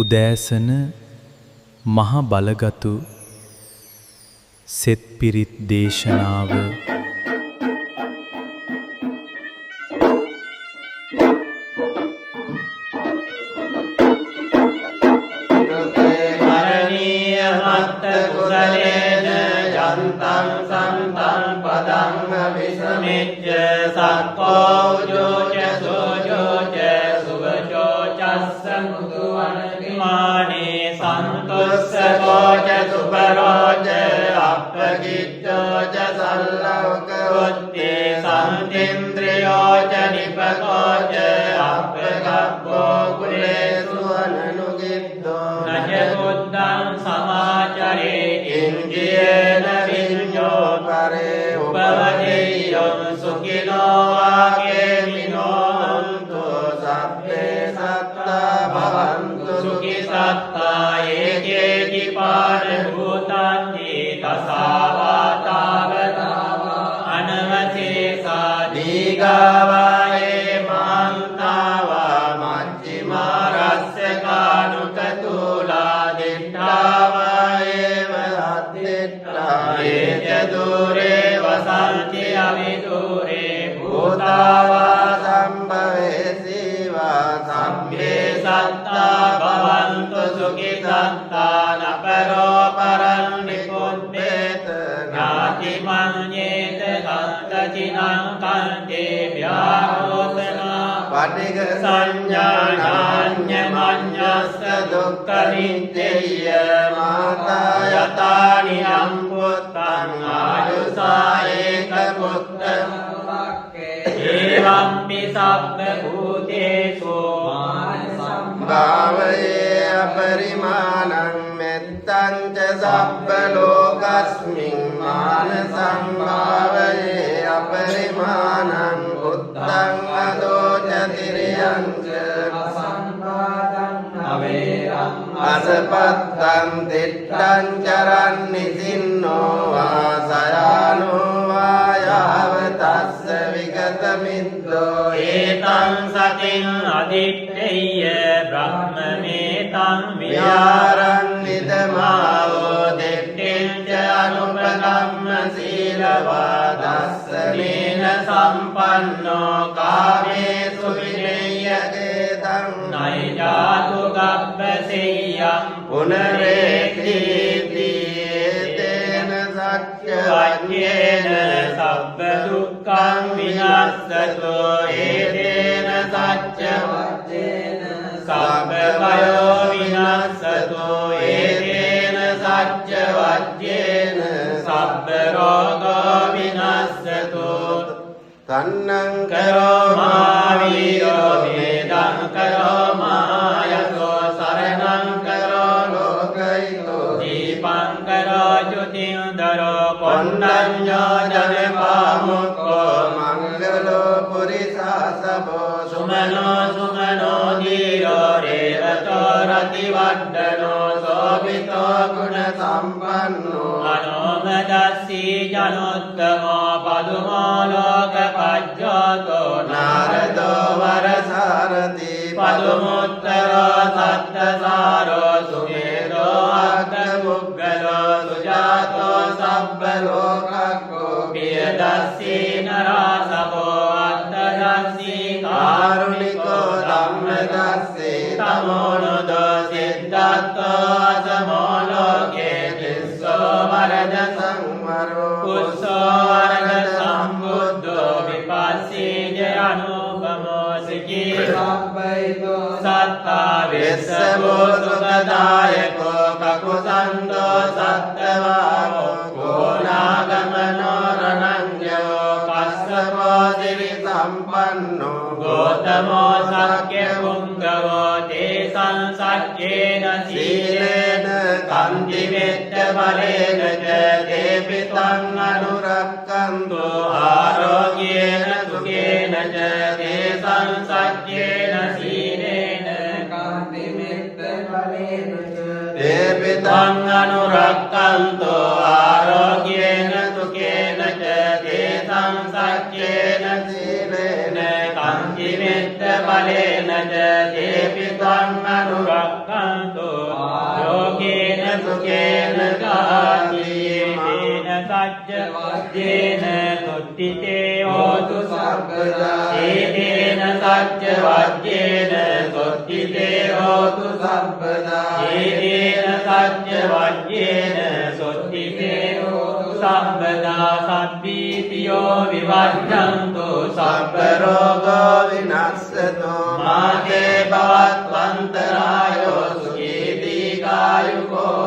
උදෑසන මහ බලගතු සෙත් පිරිත් දේශනාව බලේන දේපි තං අනුරක්ඛ විවජ්ජන්තු යෝගේන සුඛේන ගාමීන සච්ච වජ්ජේන තුට්ඨිතේ හෝතු සබ්බදා ඒතේන සච්ච වජ්ජේන තුට්ඨිතේ හෝතු සබ්බදා ඒතේන සච්ච වජ්ජේන තුට්ඨිතේ හෝතු සබ්බදා සබ්බීතියෝ විවජ්ජන්තු සබ්බ රෝගෝ විනස්සතු මාතේ භවත්වන්තරායෝ සුඛී දීඝායුකෝ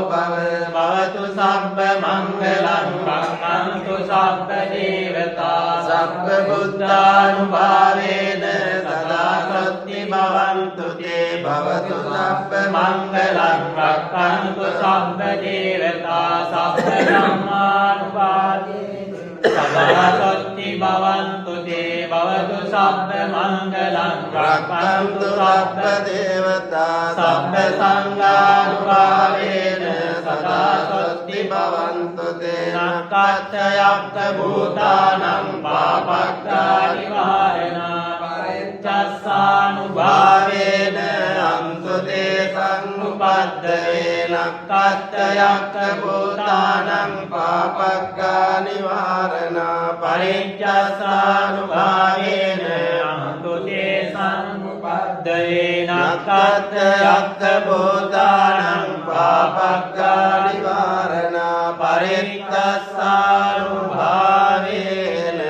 භවතු සබ්බ මංගලං රක්ඛන්තු සබ්බ දේවතා සබ්බ බුද්ධානුභාවේන සදා සත්‍ති භවන්තු තේ භවතු සබ්බ මංගලං රක්ඛන්තු සබ්බ දේවතා සබ්බ ධම්මානුභාවේන සදා සත්‍ති භවන්තු තේ භවතු සබ්බ මංගලං රක්ඛන්තු සබ්බ දේවතා සබ්බ සංඝානුභාවේන සදා සත්‍ති භවන්තු තේ නක්ඛත්ථයක්ඛ භූතානං පාපක්ඛා නිවාරණා පරිච්ඡස්සානුභාවේන අන්තු තේ සංඋපද්දේ නක්ඛත්ථයක්ඛ භූතානං පාපක්ඛා නිවාරණා පරිච්ඡස්සානුභාවේන අන්තු තේ සංඋපද්දේ නක්ඛත්ථයක්ඛ භූතානං පාපක්ඛා නිවාරණා පරිච්ඡස්සානුභාවේන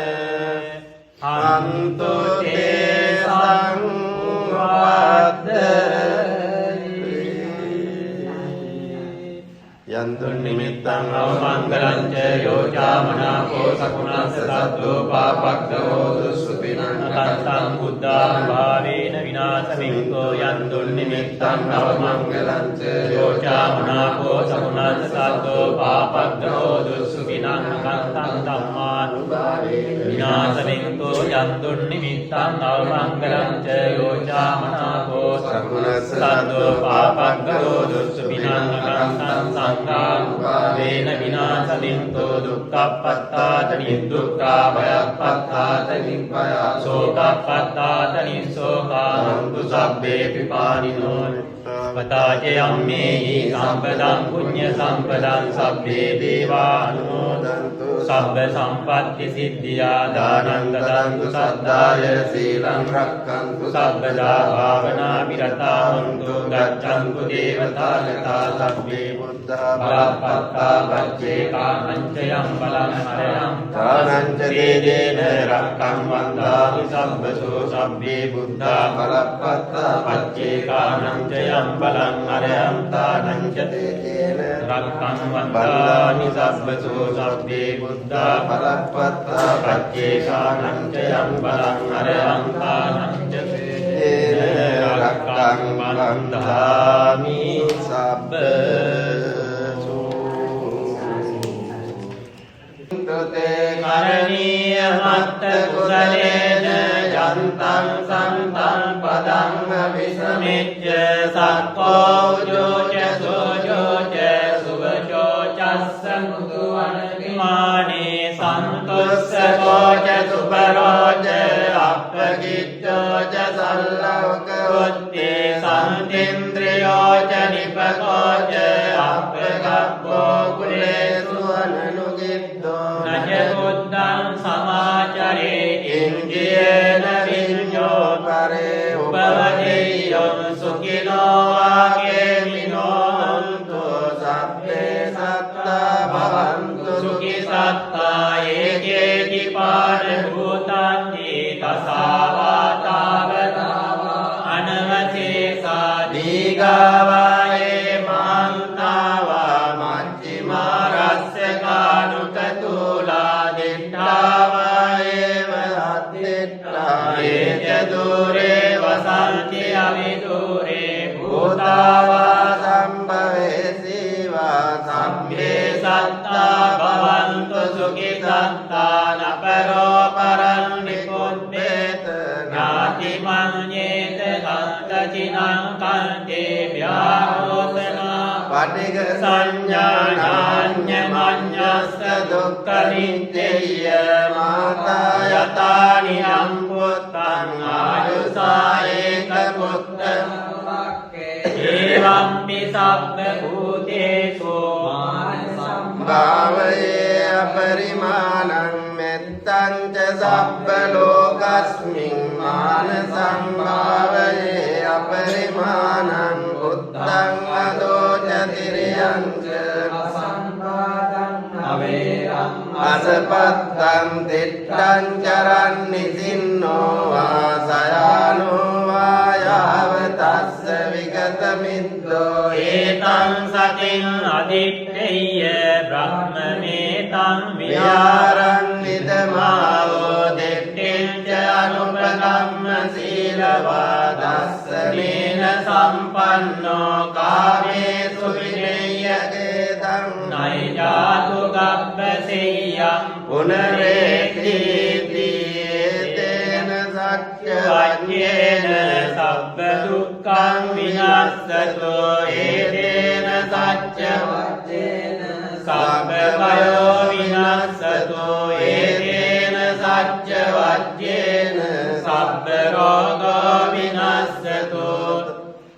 අන්තු තේ යන්තු නිමිත්තං අවමංගලං ච යෝචාමනාපෝ සකුණස්ස සද්දෝ පාපක්ඛෝ දුස්සුතිනං කත්තං බුද්ධානුභාවේන විනාශමින්කෝ යන්තු නිමිත්තං අවමංගලං ච යෝචාමනාපෝ සකුණස්ස සද්දෝ පාපක්ඛෝ දුස්සුතිනං කත්තං ධම්මානුභාවේන විනාශමින්කෝ යන්තු නිමිත්තං අවමංගලං ච යෝචාමනාපෝ සකුණස්ස සද්දෝ පාපක්ඛෝ දුස්සුතිනං කත්තං සංඝානුභාවේන විනාශමින්තෝ දුක්ඛප්පත්තාත නිදුක්ඛා භයප්පත්තාත නිබ්බයා සෝකප්පත්තාත නිසෝකාන්තු සබ්බේ පිපානිනෝ පතාචයම්මේහි සම්පදං පුඤ්ඤ සම්පදං සබ්බේ දේවානුමෝදන්තු සබ්බ සම්පත්ති සිද්ධියා දානං දදන්තු සද්ධාය සීලං රක්ඛන්තු සබ්බදා භාවනා විරතා හොන්තු ගච්ඡන්තු දේවතා යතා සබ්බේ බුද්ධා බලප්පත්තා පච්චේ කාමංචයං බලං හරයං දානං ච දේන රක්ඛං වන්දාමි සබ්බසෝ සබ්බේ බුද්ධා බලප්පත්තා පච්චේ කාමංචයං බලං හරයං දානං ච දේන රක්ඛං වන්දාමි සබ්බසෝ සබ්බේ බුද්ධා බලප්පත්තා පච්චේ කාමංචයං බලං හරයං දානං ච දේන රක්ඛං වන්දාමි සබ්බසෝ තුතේ කරණීය මත්ත කුසලේන යන්තං සන්තං පදං විසමිච්ඡ සක්කෝ උජෝච සෝජෝච සුවචෝ චස්ස මුදුවනමානේ සන්තුස්සකෝච සුපරෝච අප්පගිච්ඡෝච සල්ලවකෝත්තේ සම්තින්ද්‍රයෝච නිපකෝච අප්පගබ්බෝ කුලේසු අනනුගිද්දෝ නච බුද්ධං සමාචරේ ඉන්ද්‍රියේන විඤ්ඤෝ පරේ උපවදෙය්‍යං සුඛිනෝ ආකේමිනෝ හන්තු සබ්බේ සත්තා භවන්තු සුඛී සත්තා ඒකේති පාන භූතාන්ති තසාවාතාවතාවා අනවතේසා දීගාවායේ මාන්තාවා මච්චිමා රස්ස කානුකතුලා දිට්ඨාවායේ වහත්තිට්ඨා ඒච දුරේ වසන්ති අවිදුරේ භූතාවා සම්භවේ සීවා සම්මේ සත්තා භවන්තු සුඛී සත්තා නපරෝ පරං නිකුද්දේත ඥාති මඤ්ඤේත කන්තචිනං කන්තේ ව්‍යාරෝසනා පටිඝ සංඥානාඤ්ඤ මඤ්ඤස්ස දුක්ඛ නිච්ඡය මාතා යතානි අම්පුත්තං ආයුසා ඒක පුත්තං ඒව සම්පි සබ්බ භූතේසු මාන සම්භාවයේ අපරිමාණං මෙත්තං ච සබ්බ ලෝකස්මින් මාන සම්භාවයේ අපරිමාණං බුද්ධං අදෝ ච තිරියං ච අසපත්තං තිට්ඨං චරන් නිසින්නෝ වාසයානෝ වායාව තස්ස විගත මිද්දෝ ඒතං සතින් අදිත්තේය බ්‍රහ්මමේතං විහාරං නිදමාවෝ දෙට්ඨෙන් ච අනුපගම්ම සීලවා දස්සමේන සම්පන්නෝ කාමේසු විනය්‍යකේතං නයිජාතු ගබ්බසෙය්‍යං පුනරේක්ඛීති තේන සච්ච වජ්ජේන සබ්බ දුක්ඛං විනාස්සතෝ ඒතේන සච්ච වජ්ජේන සබ්බ භයෝ විනාස්සතෝ ඒතේන සච්ච වජ්ජේන සබ්බ රෝගෝ විනාස්සතෝ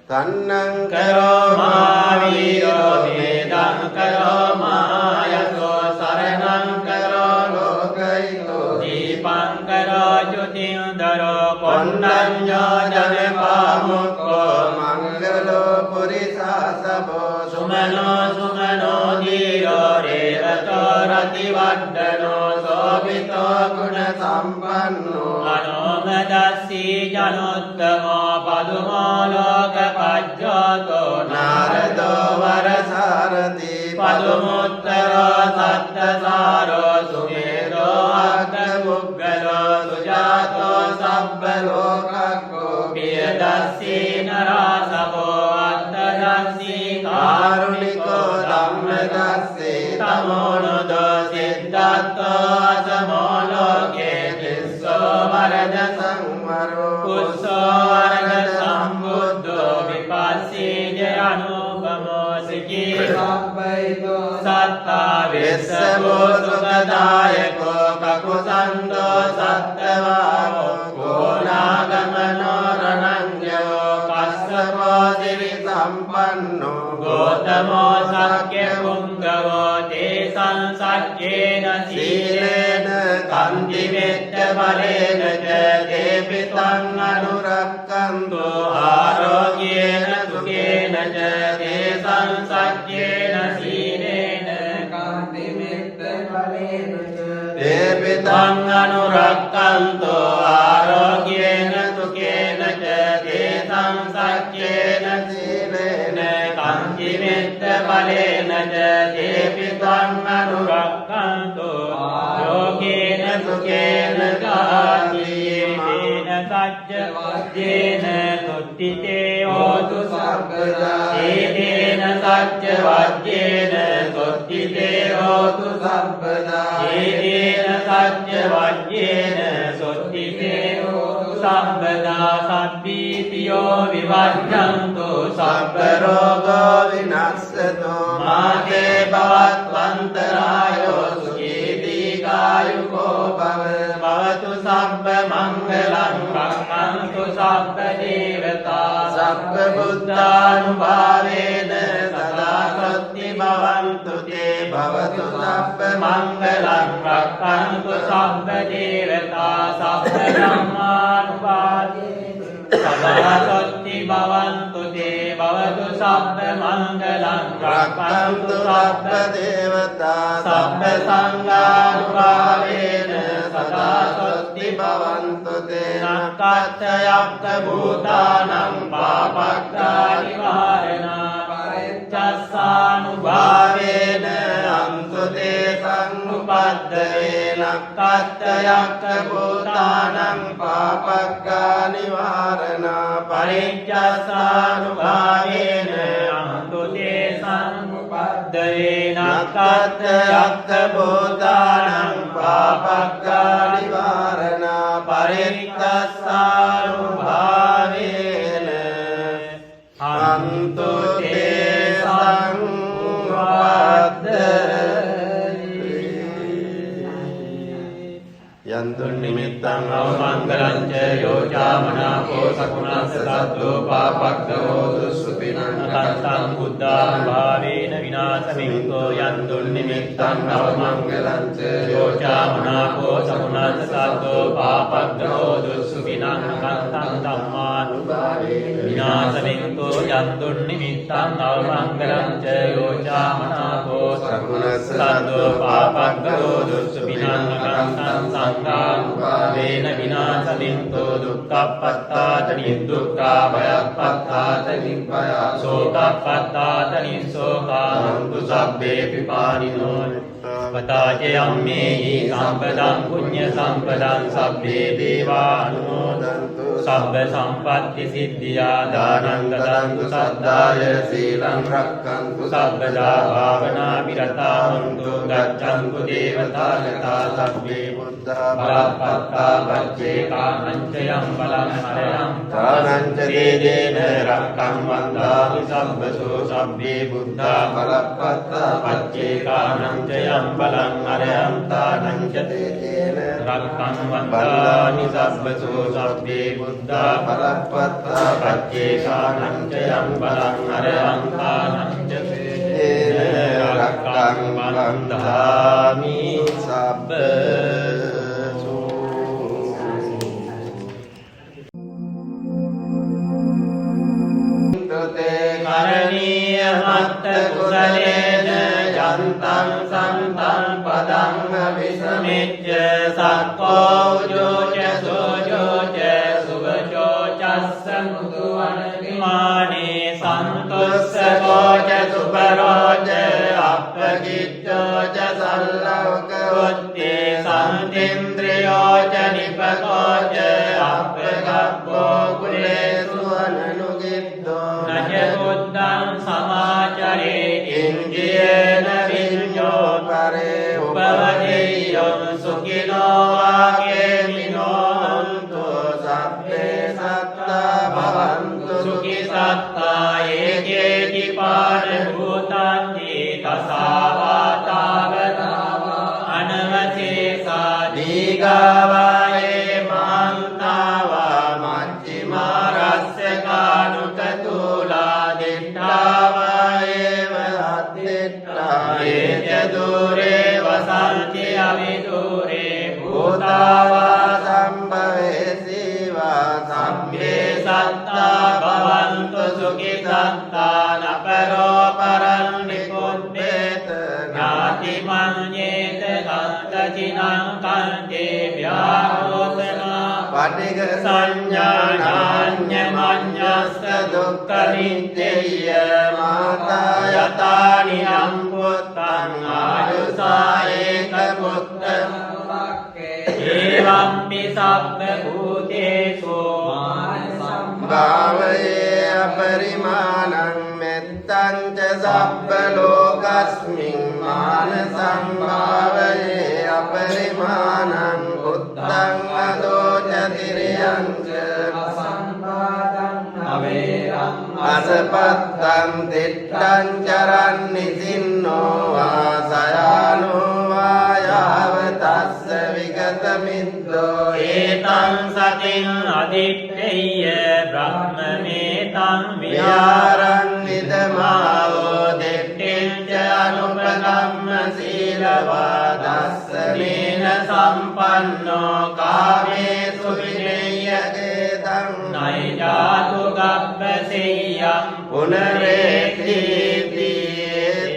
තන්නං කරෝ මාවීරෝ වේදං කරෝ මායතෝ සරණං කරෝ ලෝකයිතෝ දීපං කරෝ ජ්‍යොතින්දරෝ කොණ්ඩඤ්ඤෝ ජනපාමුක්ඛෝ මංගලෝ පුරිසාසබෝ සුමනෝ සුමනෝ දීරෝ රේවතෝ රතිවඩ්ඩනෝ සෝභිතෝ ගුණ සම්පන්නෝ අනෝමදස්සී ජනොත්තමෝ පදුමෝ ලෝකපජ්ජෝතෝ නාරදෝ වරසාරති පදුමුත්තරෝ සත්තසාරෝ සුමේරෝ අග්ගමුග්ගලෝ සුජාතෝ සබ්බ ලෝකක්ඛෝ පියදස්සී නරාසවෝ අත්තදස්සී කාරුණිකෝ ධම්මදස්සී තමෝනදෝ සිද්ධාත්තෝ අසමෝ ලෝකේ තිස්සෝ වරද සංවරෝ කුස්සෝ වරද සම්බුද්ධෝ විපස්සී ජයනුපමෝ සිකී සබ්බයිතෝ සත්තා විස්සවෝ සුඛදායකෝ කකුසන්තෝ සත්තවාමෝ ගෝනාගමනෝ රණංජයෝ කස්සපෝ දිවි සම්පන්නෝ ගෝතමෝ සක්්‍ය පුංගවෝ තේසං සච්චේන සීලේන කන්ති මෙත්ත බලේන ච දේපිතං අනුරක්ඛන්තු ආරෝග්‍යේන සුඛේන ච තේසං සච්චේන සීලේන කන්ති මෙත්ත බලේන ච දේපිතං අනුරක්ඛන්තු ආරෝග්‍යේන සුඛේන ච තේසං සච්චේන සීලේන කන්ති මෙත්ත බලේන ච දේපිතං අනුරක්ඛන්තු ආරෝග්‍යේන සුඛේන කායේන සච්ච වජ්ජේන තුට්ඨිතේ හෝතු සබ්බදා ඒතේන සච්ච වජ්ජේන තුට්ඨිතේ හෝතු සබ්බදා ඒතේන සච්ච වජ්ජේන තුට්ඨිතේ හෝතු සබ්බදා සබ්බීතියෝ විවජ්ජන්තු සබ්බ රෝගෝ විනස්සතෝ මාතේ භවත්වන්තරායෝ සුඛී දීඝායුකෝ භවතු සබ්බ මංගලං රක්ඛන්තු සබ්බ දේවතා සබ්බ බුද්ධානුභාවේන සදා සත්‍ති භවන්තු තේ භවතු සබ්බ මංගලං රක්ඛන්තු සබ්බ දේවතා සබ්බ ධම්මානුභාවේන සදා සත්‍ති භවන්තු තේ භවතු සබ්බ මංගලං රක්ඛන්තු සබ්බ දේවතා සබ්බ සංඝානුභාවේන සදා සත්‍ති භවන්තු තේ නක්ඛත්ථයක්ඛ භූතානං පාපක්ඛානි වාරණා පරිච්ඡස්සානුභාවේන අන්තු තේ සංඋපද්දවේ නක්ඛත්ථයක්ඛ භූතානං පාපක්ඛානි වාරණා පරිච්ඡස්සානුභාවේන අන්තු තේ සංඋපද්දවේ නක්ඛත්ථයක්ඛ භූතානං පාපක්ඛානි වාරණා පරිච්ඡස්සානුභාවේන අන්තු තේ සංඋපද්දවේ යන්ත නිමිත්තං අවමංගලං ච යෝචාමනාපෝ සකුණස්ස සද්දෝ පාපක්ඛෝ දුස්සුපිනං කත්තං බුද්ධානුභාවේන විනාශමින්තෝ යන්තුන් නිමිත්තං අවමංගලං ච යෝචාමනාපෝ සකුණස්ස සද්දෝ පාපක්ඛෝ දුස්සුපිනං කත්තං ධම්මානුභාවේන විනාශමින්තෝ යන්තුන් නිමිත්තං අවමංගලං ච යෝචාමනාපෝ සකුණස්ස සද්දෝ පාපක්ඛෝ දුස්සුපිනං කත්තං සංඝානුභාවේන විනාශමින්තෝ දුක්ඛප්පත්තාත නිදුක්ඛා භයප්පත්තාත නිබ්බයා සෝකප්පත්තාත නිසෝකාන්තු සබ්බේ පිපානිනෝ පතාචයම්මේහි සම්පදං පුඤ්ඤ සම්පදං සබ්බේ දේවානුමෝදන්තු සබ්බ සම්පත්ති සිද්ධියා දානං දදන්තු සද්ධාය සීලං රක්ඛන්තු සබ්බදා භාවනා විරතා හොන්තු ගච්ඡන්තු දේවතා යතා සබ්බේ බුද්ධා බලප්පත්තා පච්චේ කාමංචයං බලං හරයං තානංච දේදේන රක්ඛං වන්දාමි සබ්බසෝ සබ්බේ බුද්ධා බලප්පත්තා පච්චේ කාමංචයං බලං හරයං තානංච දේදේන රක්ඛං වන්දාමි සබ්බසෝ සබ්බේ බුද්ධා බලප්පත්තා පච්චේ කාමංචයං බලං හරයං තානංච දේදේන රක්ඛං වන්දාමි සබ්බසෝ කරණීය මත්ත කුසලේන යන්තං සන්තං පදං විසමිච්ඡ සක්කෝ උජෝච සෝජෝච සුවචෝ චස්ස මුදුවනමානේ සන්තුස්සකෝච සුපරෝච අප්පකිච්ඡෝච සල්ලවකෝත්තේ සම්තින්ද්‍රයෝච නිපකෝච අප්පගබ්බෝ කුලේසු අනනුගිද්දෝ නච බුද්ධං සමාචරේ ඉන්ද්‍රියේන විඤ්ඤෝ පරේ උපවදෙය්‍යං සුඛිනෝ වාගේමිනෝ හන්තු සබ්බේ සත්තා භවන්තු සුඛී සත්තා ඒකේති පාන භූතාන්ති තසාවාතාවතාවා අනවතේසා දීගාවායේ මාන්තාවා මච්චිමා රස්ස කානුකතුලා දිට්ඨාවායේ වහත්තිට්ඨා ඒච දුරේ වසන්ති අවිදුරේ භූතාවා සම්භවේ සීවා සම්මේ සත්තා භවන්තු සුඛී සත්තා නපරෝ පරං නිකුද්දේත ඥාති මඤ්ඤේත කන්තචිනං කන්තේ ව්‍යාරෝසනා පටිඝ සංඥානාඤ්ඤ මඤ්ඤස්ස දුක්ඛ නිච්ඡය මාතා යතානි අම්පුත්තං ආයුසායේක පුත්තං එවම්පි සබ්බ භූතේසු භාවයේ අපරිමාණං මෙත්තං ච සබ්බ ලෝකස්මින් මාන සම්භාවයේ අපරිමාණං බුද්ධං අදෝ ච තිරියං ච අසම්පාදං අවේරං අසපත්තං දිට්ඨං චරන් නිසින්නෝ වාසයානෝ වායාව තස්ස විගත මිද්දෝ ඒතං සතින් අදිත්තේය බ්‍රහ්මමේතං විහාරං නිදමාවෝ දිට්ඨිං ච අනුපගම්ම සීලවා දස්සනේන සම්පන්නෝ කාමේසු විනය්‍යකේතං නයිජාතු ගබ්බසෙය්‍යං පුනරේක්ඛීති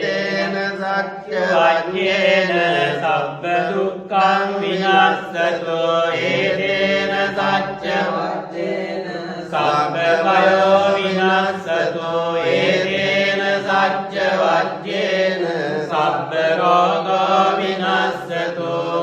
තේන සච්ච වච්චේන සබ්බ දුක්ඛං විනාස්සතෝ ඒතේන සච්ච වච්චේන සබ්බ භයෝ විනාස්සතෝ ඒතේන සච්ච වච්චේන සබ්බ රෝගෝ විනාස්සතෝ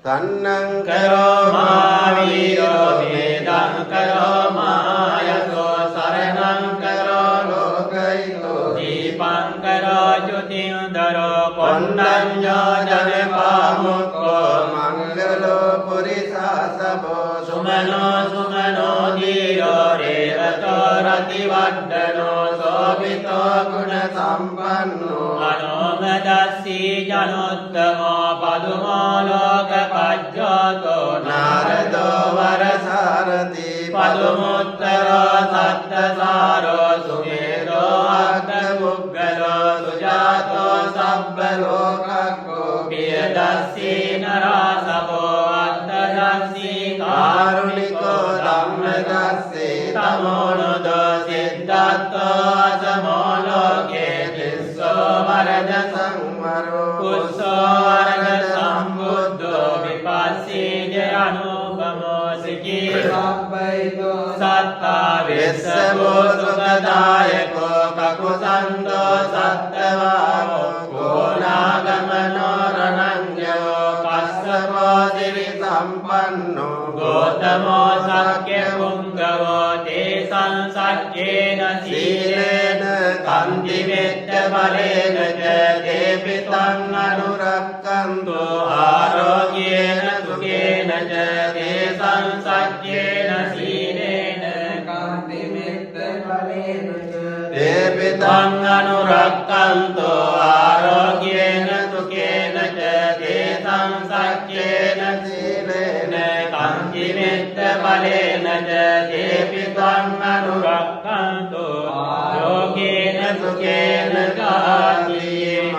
තන්නං කරෝ මාවීරෝ වේදං කරෝ මායතෝ සරණං කරෝ ලෝකයිතෝ දීපං කරෝ ජ්‍යොතින්දරෝ කොණ්ඩඤ්ඤෝ ජනපාමුක්ඛෝ මංගලෝ පුරිසාසබෝ සුමනෝ සුමනෝ දීරෝ රේවතෝ රතිවඩ්ඩනෝ සෝභිතෝ ගුණ සම්පන්නෝ අනෝම සෝමදස්සී ජනොත්තමෝ පදුමෝ ලෝකපජ්ජෝතෝ නාරදෝ වරසාරති පදුමුත්තරෝ සත්තසාරෝ සුමේරෝ අග්ගමුග්ගලෝ සුජාතෝ සබ්බ ලෝකක්ඛෝ පියදස්සී නරාසවෝ අත්තදස්සී කාරුණිකෝ ධම්මදස්සී තමෝනදෝ සිද්ධාත්තෝ අසමෝ ලෝකේ තිස්සෝ වරද සංවරෝ කුස්සෝ වරද සම්බුද්ධෝ විපස්සී ජයනුපමෝ සිකී සබ්බයිතෝ සත්තා විස්සවෝ සුඛදායකෝ කකුසන්තෝ සත්තවාමෝ ගෝනාගමනෝ රණංජයෝ කස්සපෝ දිවි සම්පන්නෝ ගෝතමෝ සක්්‍ය පුංගවෝ තේසං සච්චේන සීලේන කන්ති මෙත්ත බලේන ච දේපිතං අනුරක්ඛන්තු ආරෝග්‍යේන සුඛේන ච තේසං සච්චේන සීලේන කන්ති මෙත්ත බලේන ච දේපිතං අනුරක්ඛන්තු ආරෝග්‍යේන සුඛේන ච තේසං සච්චේන සීලේන කන්ති මෙත්ත බලේන ච දේපිතං අනුරක්ඛන්තු ආරෝග්‍යේන සුඛේන කායේන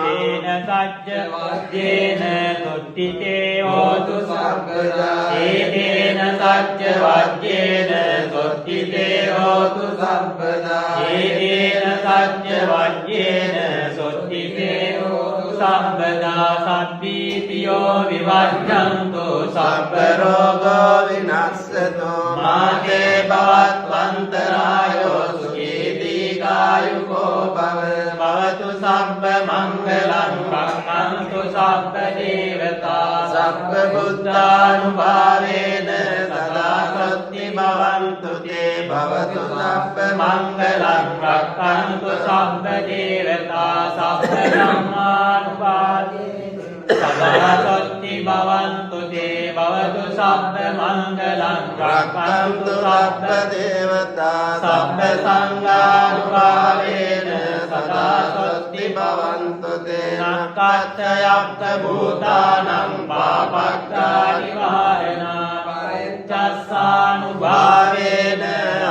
සච්ච වජ්ජේන සොට්ඨිතේ හෝතු සබ්බදා ඒතේන සච්ච වජ්ජේන සොට්ඨිතේ හෝතු සබ්බදා ඒතේන සච්ච වජ්ජේන සොට්ඨිතේ හෝතු සබ්බදා සබ්බීතියෝ විවජ්ජන්තු සබ්බ රෝගෝ විනස්සතෝ මාතේ භවත්වන්තරායෝ සුඛී දීඝායුකෝ භවතු සබ්බ මංගලං රක්ඛන්තු සබ්බ දේවතා සබ්බ බුද්ධානුභාවේන සදා සත්‍ති භවන්තු තේ භවතු සබ්බ මංගලං රක්ඛන්තු සබ්බ දේවතා සබ්බ ධම්මානුභාවේන සදා සත්‍ති භවන්තු තේ භවතු සබ්බ මංගලං රක්ඛන්තු සබ්බ දේවතා සබ්බ සංඝානුභාවේන සදා සත්‍ති භවන්තු තේ නක්ඛත්ථයක්ඛ භූතානං පාපක්ඛා නිවාරණා පරිච්ඡස්සානුභාවේන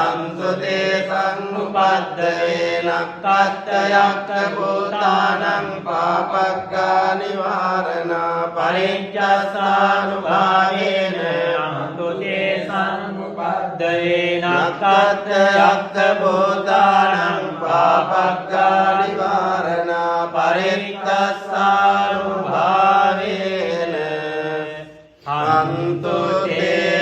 අන්තු තේසං උපද්දවේ නක්ඛත්ථයක්ඛ භූතානං පාපක්ඛා නිවාරණා පරිච්ඡස්සානුභාවේන අන්තු තේසං උපද්දවේ නක්ඛත්ථයක්ඛ භූතානං පාපක්ඛා නිවාරණා පරිච්ඡස්සානුභාවේන අන්තු තේසං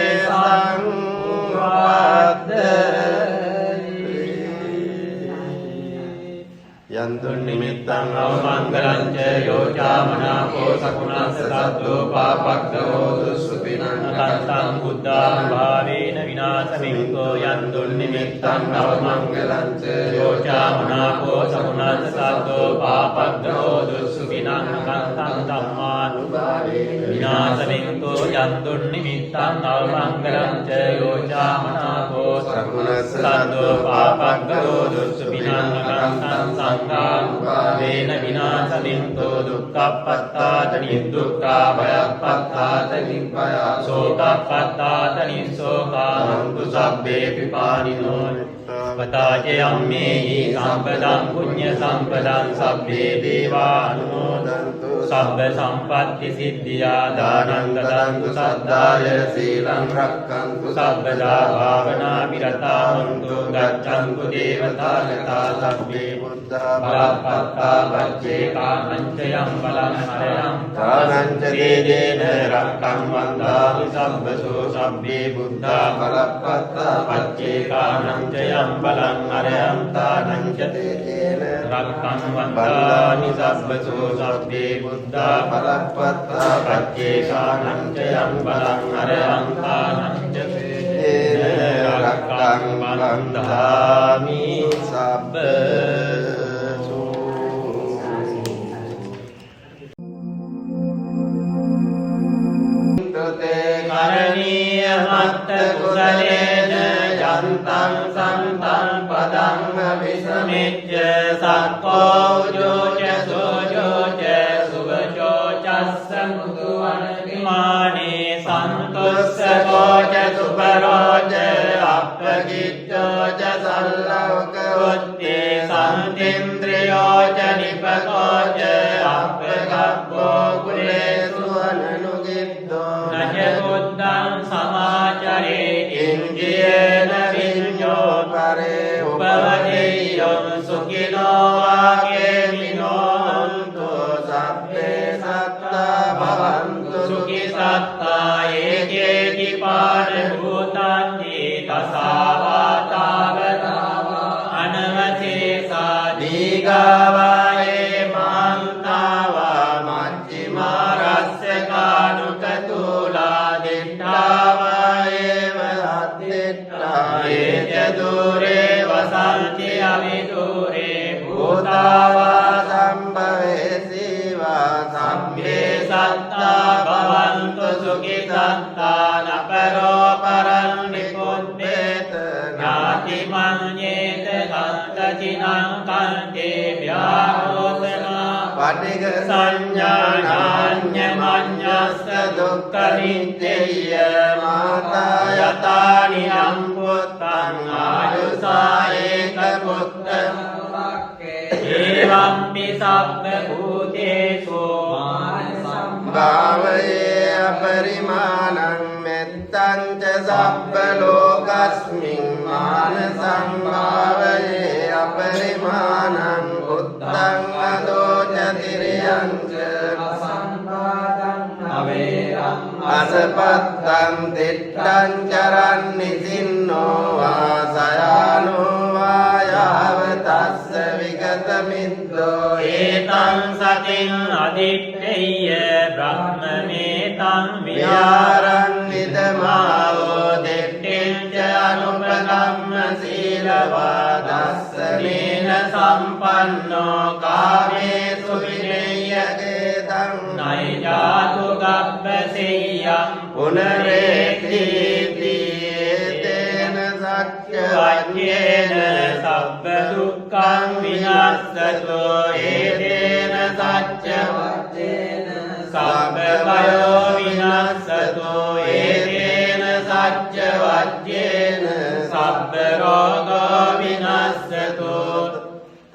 යන්තු නිමිත්තං අවමංගලං ච යෝචාමනාපෝ සකුණස්ස සද්දෝ පාපක්ඛෝ දුස්සුතිනං කත්තං බුද්ධානුභාවේන විනාශමින්කෝ යන්තු නිමිත්තං අවමංගලං ච යෝචාමනාපෝ සකුණස්ස සද්දෝ පාපක්ඛෝ දුස්සුතිනං කත්තං ධම්මානුභාවේන විනාශමින්කෝ යන්තු නිමිත්තං අවමංගලං ච යෝචාමනාපෝ සකුණස්ස සද්දෝ පාපක්ඛෝ දුස්සුතිනං කත්තං සංඝානුභාවේන විනාශමින්තෝ දුක්ඛප්පත්තාත නිදුක්ඛා භයප්පත්තාත නිබ්බයා සෝකප්පත්තාත නිසෝකාන්තු සබ්බේ පිපානිනෝ පතාචයම්මේහි සම්පදං පුඤ්ඤ සම්පදං සබ්බේ දේවානුමෝදන්තු සබ්බ සම්පත්ති සිද්ධියා දානං දදන්තු සද්ධාය සීලං රක්ඛන්තු සබ්බදා භාවනා විරතා හොන්තු ගච්ඡන්තු දේවතා ගතා සබ්බේ බුද්ධා බලප්පත්තා පච්චේ කාමංචයං බලං හරයං තානංච දේදේන රක්ඛං වන්දාමි සබ්බසෝ සබ්බේ බුද්ධා බලප්පත්තා පච්චේ කාමංචයං බලං හරයං තානංච දේදේන රක්ඛං වන්දාමි සබ්බසෝ සබ්බේ බුද්ධා බලප්පත්තා පච්චේ කාමංචයං බලං හරයං තානංච දේදේන රක්ඛං වන්දාමි සබ්බසෝ තේ කරණීය මත්ත කුසලේන යන්තං සන්තං පදං අபிසමෙච්ච සක්කෝ උජෝච සෝජෝච දුස්සකෝ ච සුපරෝ ච අප්පකිච්ඡෝ ච සල්ලෝකෝ උත්තේ සම්තින්ද්‍රයෝ ච නිපකෝ ච අප්පගබ්බෝ කුලේසු අනනුගිද්දෝ නච බුද්ධං සමාචරේ ඉන්ද්‍රියේන විඤ්ඤෝ පරේ උපවදෙය්‍යං සුඛිනෝ වාකේමිනෝ හන්තු සබ්බේ සත්තා භවන්තු සුඛී සත්තා ඒකේති පාන භූතාන්ති තසාවාතාවතාවා අනවශේෂා දීගාවායේ මාන්තාවා මච්චිමා රස්ස කානුකතුලා දිට්ඨාවායේ වහත්තිට්ඨා ඒච දුරේ වසන්ති අවිදුරේ භූතාවා සම්භවේසීවා සම්මේ සත්තා භවන්තු සුඛී සත්තා නපරෝ පරං නිකුද්දේත ඥාති මඤ්ඤේත කන්තචිනං කන්තේ ව්‍යාරෝසනා පටිඝ සංඥානාඤ්ඤ මඤ්ඤස්ස දුක්ඛ නිත්‍යය මාතා යතානි අම්පුත්තං ආයුසායේක පුත්තං ඒවම්පි සබ්බ භූතේසු භාවයේ අපරිමාණං මෙත්තං ච සබ්බ ලෝකස්මින් මාන සංභාවයේ අපරිමාණං බුද්ධං අදෝ ච තිරියං ච අසම්පාදං අවේරං අසපත්තං තිට්ඨං චරන් නිසින්නෝ වාසයානෝ වායාව තස්ස විගත මිද්දෝ ඒතං සතින් අදිත්තේය බ්‍රහ්මමේතං විහාරං විදමාවෝ දෙට්ඨෙන් ච අනුපගම්ම සීලවා දස්සනේන සම්පන්නෝ කාමේසු විනය්‍යකේතං නයිජාතු ගබ්බසෙය්‍යං පුනරේක්ඛීති ඒතේන සච්ච වජ්ජේන සබ්බ දුක්ඛං විනාස්සතෝ ඒතේන සච්ච වජ්ජේන සබ්බ භයෝ විනාස්සතෝ ඒතේන සච්ච වජ්ජේන සබ්බ රෝගෝ විනාස්සතෝ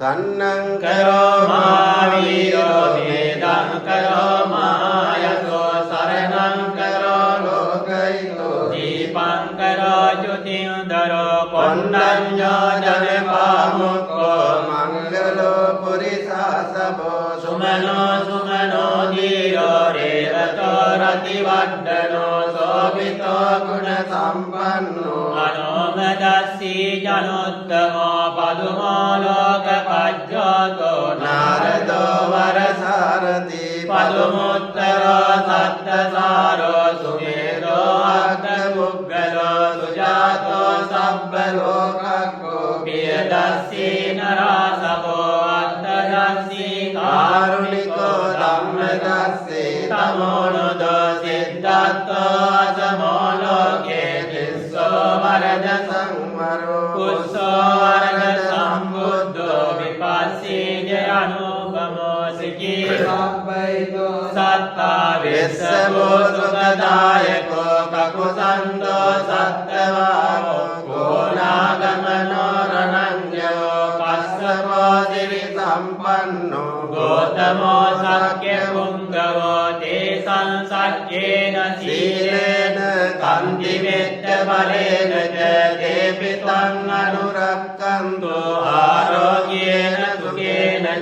තන්නං කරෝමා වීරෝ වේදං කරෝමා යතෝ සරණං කරෝ ලෝකයිතෝ දීපං කරෝ ජ්‍යොතින්දරෝ කොණ්ඩඤ්ඤෝ ජනපාමුක්ඛෝ මංගලෝ පුරිසාසබෝ සුමනෝ සුමනෝ දීරෝ රේවතෝ රතිවඩ්ඩනෝ සෝභිතෝ ගුණ සම්පන්නෝ අනෝමදස්සී ජනොත්තමෝ පදුමෝ ලෝකපජ්ජෝතෝ නාරදෝ වරසාරති පදුමුත්තරෝ සත්තසාරෝ සුමේරෝ අග්ගමුග්ගලෝ සුජාතෝ සබ්බ ලෝකක්ඛෝ පියදස්සී නරාසවෝ අත්තදස්සී කාරුණිකෝ ධම්මදස්සී තමෝනදෝ සිද්ධාත්තෝ අසමෝ ලෝකේ තිස්සෝ වරද සංවරෝ කුස්සෝ වරද සම්බුද්ධෝ විපස්සී ජයනුපමෝ සිකී සබ්බයිතෝ සත්තා විස්සමෝ සුඛදායකෝ කකුසන්තෝ සත්තවාරෝ ගෝනාගමනෝ රණංජයෝ කස්සපෝ දිවි සම්පන්නෝ ගෝතමෝ සක්්‍ය පුංගවෝ තේසං සච්චේන සීලේන කන්ති මෙත්ත බලේන ච දේපිතං අනුරක්ඛන්තු ආරෝග්‍යේන සුඛේන ච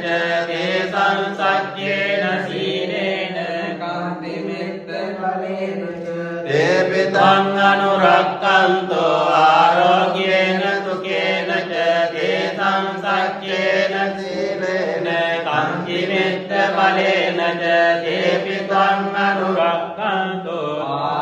තේසං සච්චේන සීලේන කන්ති මෙත්ත බලේන ච දේපිතං අනුරක්ඛන්තු ආරෝග්‍යේන සුඛේන ච තේසං සච්චේන සීලේන කන්ති මෙත්ත බලේන ච දේපිතං අනුරක්ඛන්තු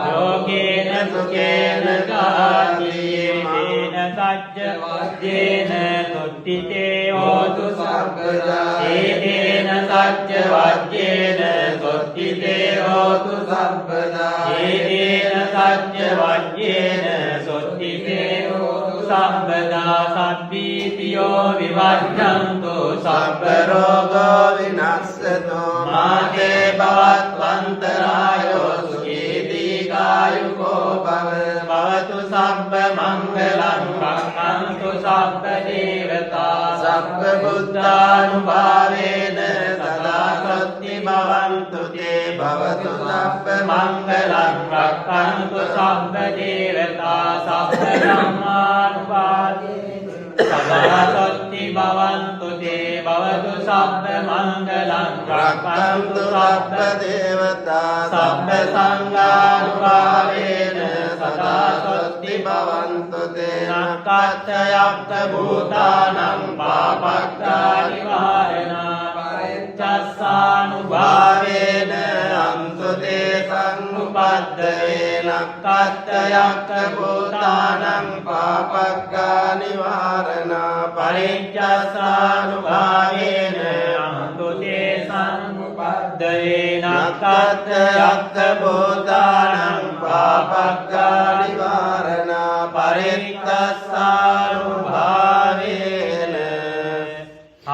යෝගේන සුඛේන කායේන සච්ච වජ්ජේන තුට්ඨිතේ හෝතු සබ්බදා ඒතේන සච්ච වජ්ජේන තුට්ඨිතේ හෝතු සබ්බදා ඒතේන සච්ච වජ්ජේන තුට්ඨිතේ හෝතු සබ්බදා සබ්බීතියෝ විවජ්ජන්තු සබ්බ රෝගෝ විනස්සතෝ මාතේ භවත්වන්තරායෝ සුඛී දීඝායුකෝ සබ්බ බුද්ධානුභාවේන සදා සොත්ති භවන්තු තේ භවතු සබ්බ මංගලං රක්ඛන්තු සබ්බ දේවතා සබ්බ ධම්මානුභාවේන සදා සොත්ති භවන්තු තේ භවතු සබ්බ මංගලං රක්ඛන්තු සබ්බ දේවතා සබ්බ සංඝානුභාවේන සදා සොත්ති භවන්තු තේ නක්ඛත්ථයක්ඛ භූතානං පාපක්ඛානි වාරණා පරිච්ඡස්සානුභාවේන අන්තු තේ සංඋපද්දවේ නක්ඛත්ථයක්ඛ භූතානං පාපක්ඛා නිවාරණා පරිච්ඡස්සානුභාවේන අන්තු තේ සංඋපද්දවේ නක්ඛත්ථයක්ඛ භූතානං පාපක්ඛා නිවාරණා පරිච්ඡස්සානුභාවේන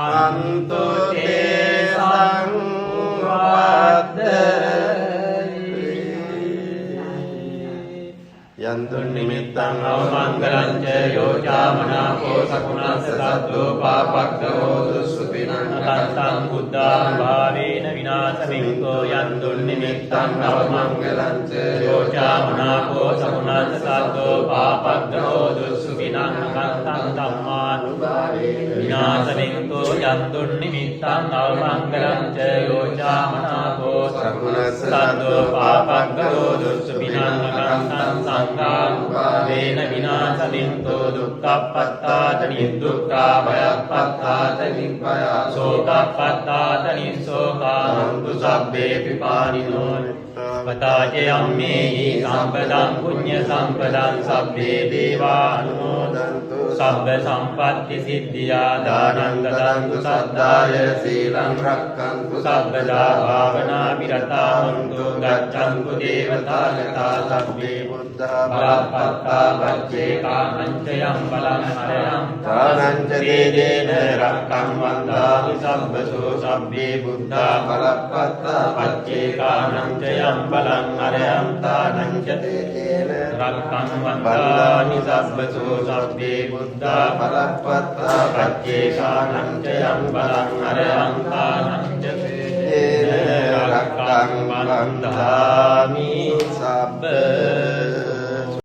අන්තු තේ යන්තු නිමිත්තං අවමංගලං ච යෝචාමනාපෝ සකුණස්ස සද්දෝ පාපක්ඛෝ දුස්සුතිනං කත්තං බුද්ධානුභාවේන විනාශමින්කෝ යන්තු නිමිත්තං අවමංගලං ච යෝචාමනාපෝ සකුණස්ස සද්දෝ පාපක්ඛෝ දුස්සුතිනං කත්තං ධම්මානුභාවේන විනාශමින්කෝ යන්තු නිමිත්තං අවමංගලං ච යෝචාමනාපෝ සකුණස්ස සද්දෝ පාපක්ඛෝ දුස්සුතිනං කත්තං සංඝානුභාවේන විනාශමින්තෝ දුක්ඛප්පත්තාත නිදුක්ඛා භයප්පත්තාත නිභයා සෝකප්පත්තාත නිසෝකාන්තු සබ්බේ පිපානිනෝ පතාචේ අම්මේහි සම්පදං පුඤ්ඤ සම්පදං සබ්බේ දේවානුමෝදන්තු සබ්බ සම්පත්ති සිද්ධියා දානං දදන්තු සද්ධාය සීලං රක්ඛන්තු සබ්බදා භාවනා විරතා හොන්තු ගච්ඡන්තු දේවතා ගතා සබ්බේ බලපත්තා පච්චේ කාමංචයං බලං හරයං තානංච දේදේන රක්ඛං වන්දාමි සබ්බසෝ සබ්බේ බුද්ධා බලපත්තා පච්චේ කාමංචයං බලං හරයං තානංච දේදේන රක්ඛං වන්දාමි සබ්බසෝ සබ්බේ බුද්ධා බලපත්තා පච්චේ කාමංචයං බලං හරයං තානංච දේදේන රක්ඛං වන්දාමි සබ්බ